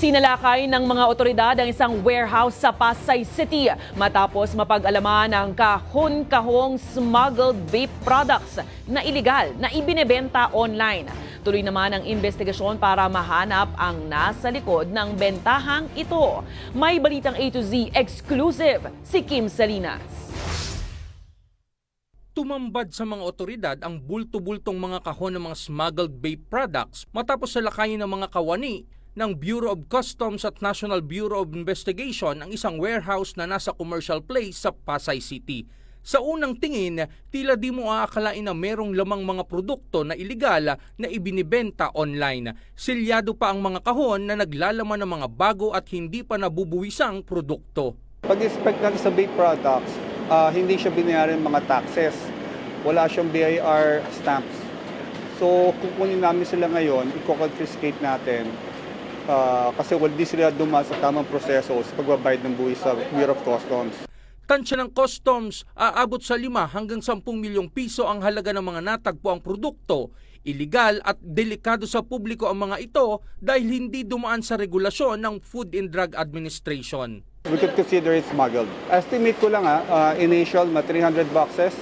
Sinalakay ng mga otoridad ang isang warehouse sa Pasay City matapos mapag-alaman ang kahon-kahong smuggled vape products na iligal na ibinebenta online. Tuloy naman ang investigasyon para mahanap ang nasa likod ng bentahang ito. May balitang A to Z exclusive si Kim Salinas. Tumambad sa mga otoridad ang bulto-bultong mga kahon ng mga smuggled vape products matapos salakayin ng mga kawani ng Bureau of Customs at National Bureau of Investigation ang isang warehouse na nasa commercial place sa Pasay City. Sa unang tingin, tila di mo aakalain na merong lamang mga produkto na iligal na ibinibenta online. Silyado pa ang mga kahon na naglalaman ng mga bago at hindi pa nabubuwisang produkto. Pag-inspect natin sa vape products, hindi siya binayaran mga taxes. Wala siyang BIR stamps. So kukunin namin sila ngayon, i-confiscate natin kasi hindi sila dumaan sa tamang proseso sa pagbabayad ng buwis sa Bureau of Customs. Tansya ng Customs, aabot sa 5 hanggang 10 milyong piso ang halaga ng mga natagpo ang produkto. Iligal at delikado sa publiko ang mga ito dahil hindi dumaan sa regulasyon ng Food and Drug Administration. We could consider it smuggled. Estimate ko lang initial mga 300 boxes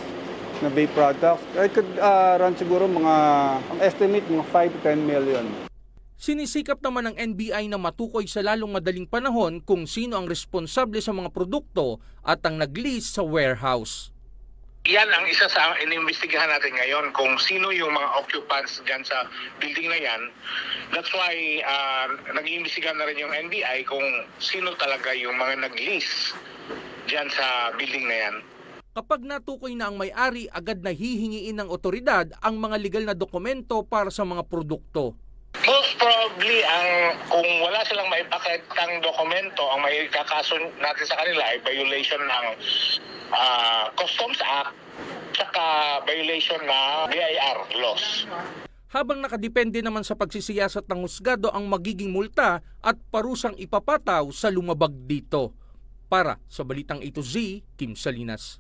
na vape products. I could run siguro ang estimate mga 5 to 10 million. Sinisikap naman ng NBI na matukoy sa lalong madaling panahon kung sino ang responsable sa mga produkto at ang nag-lease sa warehouse. Yan ang isa sa inimbestigahan natin ngayon kung sino yung mga occupants dyan sa building na yan. That's why nag-iimbestigahan na rin yung NBI kung sino talaga yung mga nag-lease dyan sa building na yan. Kapag natukoy na ang may-ari, agad na hihingiin ng otoridad ang mga legal na dokumento para sa mga produkto. Most probably, kung wala silang maipakitang dokumento, ang may kakaso natin sa kanila ay violation ng Customs Act tsaka violation ng BIR laws. Habang nakadepende naman sa pagsisiyasat ng husgado ang magiging multa at parusang ipapataw sa lumabag dito. Para sa Balitang A to Z, Kim Salinas.